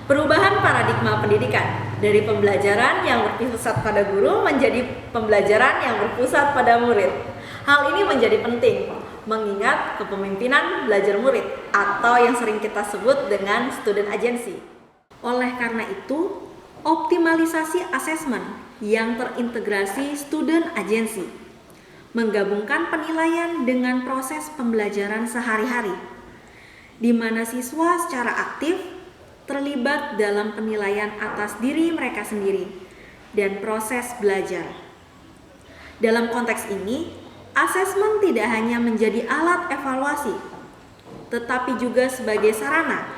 Perubahan paradigma pendidikan dari pembelajaran yang berpusat pada guru menjadi pembelajaran yang berpusat pada murid. Hal ini menjadi penting mengingat kepemimpinan belajar murid atau yang sering kita sebut dengan student agency. Oleh karena itu, optimalisasi asesmen yang terintegrasi student agency menggabungkan penilaian dengan proses pembelajaran sehari-hari, di mana siswa secara aktif terlibat dalam penilaian atas diri mereka sendiri dan proses belajar. Dalam konteks ini, asesmen tidak hanya menjadi alat evaluasi, tetapi juga sebagai sarana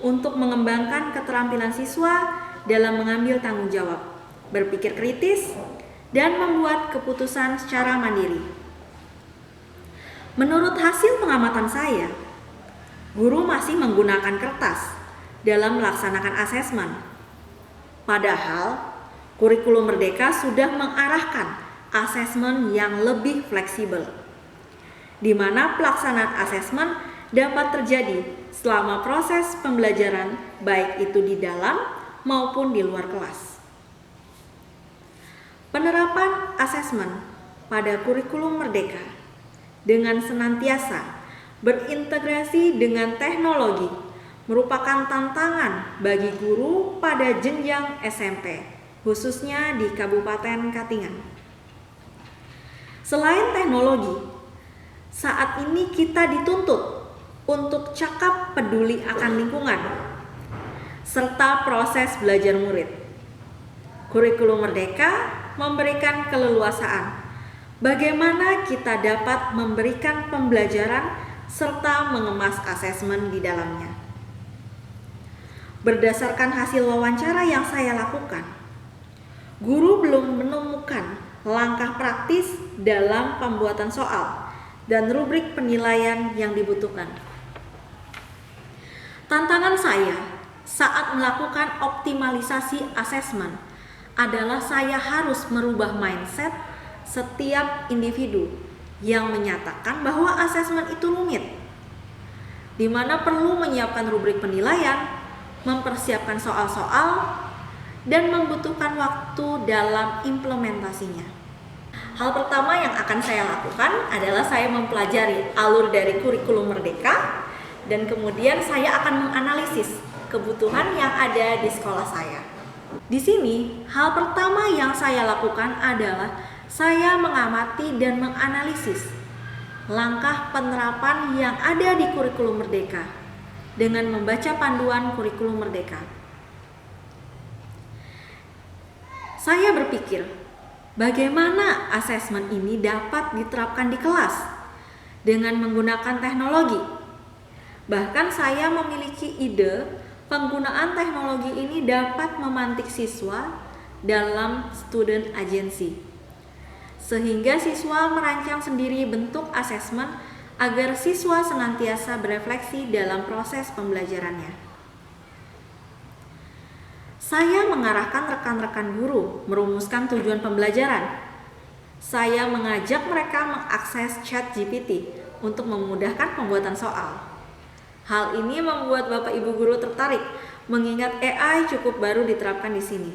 untuk mengembangkan keterampilan siswa dalam mengambil tanggung jawab, berpikir kritis, dan membuat keputusan secara mandiri. Menurut hasil pengamatan saya, guru masih menggunakan kertas dalam melaksanakan asesmen. Padahal, kurikulum Merdeka sudah mengarahkan asesmen yang lebih fleksibel, di mana pelaksanaan asesmen dapat terjadi selama proses pembelajaran, baik itu di dalam maupun di luar kelas. Penerapan asesmen pada kurikulum Merdeka dengan senantiasa berintegrasi dengan teknologi merupakan tantangan bagi guru pada jenjang SMP, khususnya di Kabupaten Katingan. Selain teknologi, saat ini kita dituntut untuk cakap peduli akan lingkungan serta proses belajar murid. Kurikulum Merdeka memberikan keleluasaan bagaimana kita dapat memberikan pembelajaran serta mengemas asesmen di dalamnya. Berdasarkan hasil wawancara yang saya lakukan, guru belum menemukan langkah praktis dalam pembuatan soal dan rubrik penilaian yang dibutuhkan. Tantangan saya saat melakukan optimalisasi asesmen adalah saya harus merubah mindset setiap individu yang menyatakan bahwa asesmen itu rumit, di mana perlu menyiapkan rubrik penilaian, mempersiapkan soal-soal, dan membutuhkan waktu dalam implementasinya. Hal pertama yang akan saya lakukan adalah saya mempelajari alur dari kurikulum Merdeka, dan kemudian saya akan menganalisis kebutuhan yang ada di sekolah saya. Di sini, hal pertama yang saya lakukan adalah saya mengamati dan menganalisis langkah penerapan yang ada di kurikulum Merdeka dengan membaca panduan kurikulum Merdeka. Saya berpikir, bagaimana asesmen ini dapat diterapkan di kelas dengan menggunakan teknologi. Bahkan saya memiliki ide penggunaan teknologi ini dapat memantik siswa dalam student agency, sehingga siswa merancang sendiri bentuk asesmen agar siswa senantiasa berefleksi dalam proses pembelajarannya. Saya mengarahkan rekan-rekan guru merumuskan tujuan pembelajaran. Saya mengajak mereka mengakses ChatGPT untuk memudahkan pembuatan soal. Hal ini membuat Bapak Ibu guru tertarik mengingat AI cukup baru diterapkan di sini.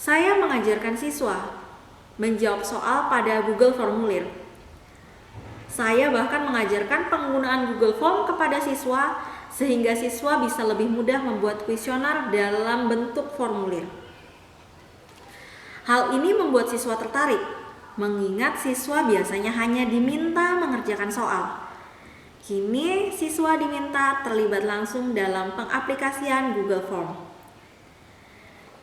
Saya mengajarkan siswa menjawab soal pada Google Formulir. Saya bahkan mengajarkan penggunaan Google Form kepada siswa sehingga siswa bisa lebih mudah membuat kuesioner dalam bentuk formulir. Hal ini membuat siswa tertarik mengingat siswa biasanya hanya diminta mengerjakan soal. Kini siswa diminta terlibat langsung dalam pengaplikasian Google Form.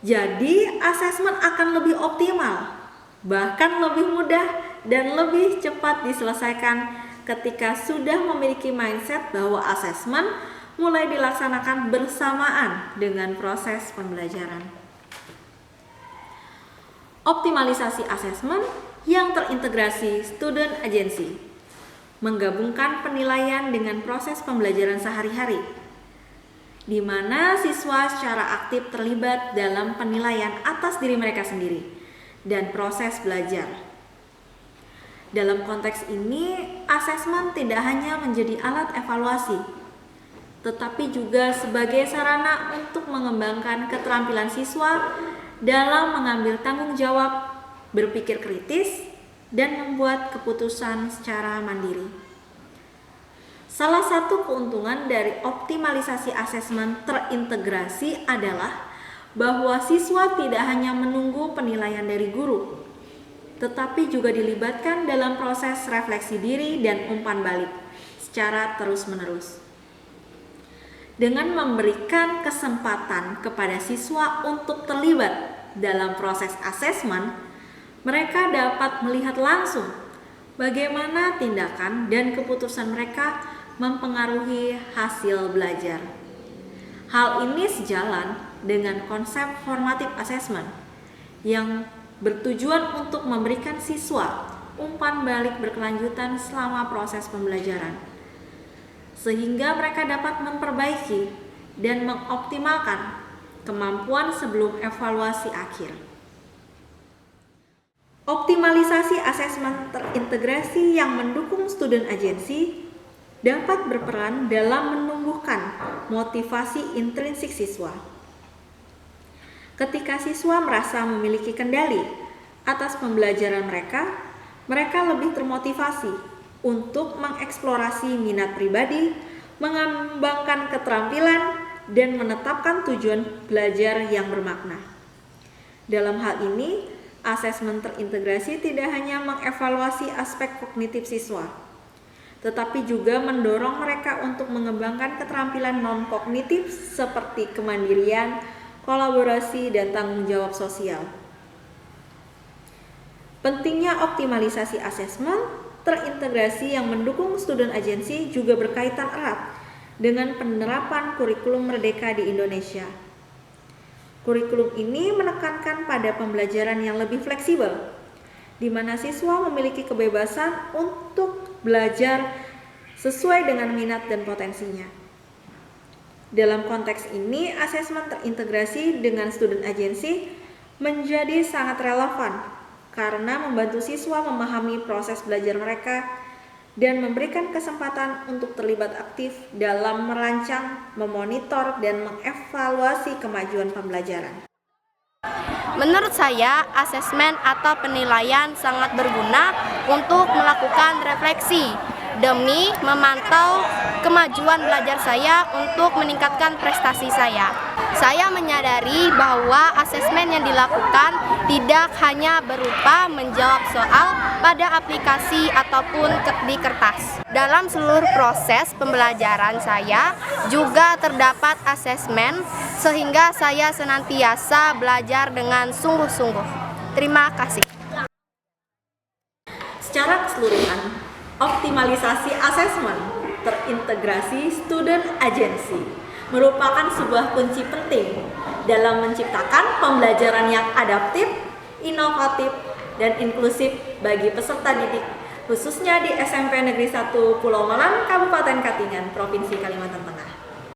Jadi asesmen akan lebih optimal, bahkan lebih mudah dan lebih cepat diselesaikan ketika sudah memiliki mindset bahwa asesmen mulai dilaksanakan bersamaan dengan proses pembelajaran. Optimalisasi asesmen yang terintegrasi student agency menggabungkan penilaian dengan proses pembelajaran sehari-hari, di mana siswa secara aktif terlibat dalam penilaian atas diri mereka sendiri dan proses belajar. Dalam konteks ini, asesmen tidak hanya menjadi alat evaluasi, tetapi juga sebagai sarana untuk mengembangkan keterampilan siswa dalam mengambil tanggung jawab, berpikir kritis, dan membuat keputusan secara mandiri. Salah satu keuntungan dari optimalisasi asesmen terintegrasi adalah bahwa siswa tidak hanya menunggu penilaian dari guru, tetapi juga dilibatkan dalam proses refleksi diri dan umpan balik secara terus-menerus. Dengan memberikan kesempatan kepada siswa untuk terlibat dalam proses asesmen, mereka dapat melihat langsung bagaimana tindakan dan keputusan mereka mempengaruhi hasil belajar. Hal ini sejalan dengan konsep formative assessment yang bertujuan untuk memberikan siswa umpan balik berkelanjutan selama proses pembelajaran, sehingga mereka dapat memperbaiki dan mengoptimalkan kemampuan sebelum evaluasi akhir. Optimalisasi asesmen terintegrasi yang mendukung student agency dapat berperan dalam menumbuhkan motivasi intrinsik siswa. Ketika siswa merasa memiliki kendali atas pembelajaran mereka, mereka lebih termotivasi untuk mengeksplorasi minat pribadi, mengembangkan keterampilan, dan menetapkan tujuan belajar yang bermakna. Dalam hal ini, asesmen terintegrasi tidak hanya mengevaluasi aspek kognitif siswa, tetapi juga mendorong mereka untuk mengembangkan keterampilan non-kognitif seperti kemandirian, kolaborasi, dan tanggung jawab sosial. Pentingnya optimalisasi asesmen terintegrasi yang mendukung student agency juga berkaitan erat dengan penerapan kurikulum merdeka di Indonesia. Kurikulum ini menekankan pada pembelajaran yang lebih fleksibel, di mana siswa memiliki kebebasan untuk belajar sesuai dengan minat dan potensinya. Dalam konteks ini, asesmen terintegrasi dengan student agency menjadi sangat relevan karena membantu siswa memahami proses belajar mereka dan memberikan kesempatan untuk terlibat aktif dalam merancang, memonitor, dan mengevaluasi kemajuan pembelajaran. Menurut saya, asesmen atau penilaian sangat berguna untuk melakukan refleksi demi memantau kemajuan belajar saya untuk meningkatkan prestasi saya. Saya menyadari bahwa asesmen yang dilakukan tidak hanya berupa menjawab soal pada aplikasi ataupun di kertas. Dalam seluruh proses pembelajaran saya juga terdapat asesmen sehingga saya senantiasa belajar dengan sungguh-sungguh. Terima kasih. Secara keseluruhan, optimalisasi asesmen terintegrasi student agency merupakan sebuah kunci penting dalam menciptakan pembelajaran yang adaptif, inovatif, dan inklusif bagi peserta didik, khususnya di SMP Negeri 1 Pulau Malang, Kabupaten Katingan, Provinsi Kalimantan Tengah.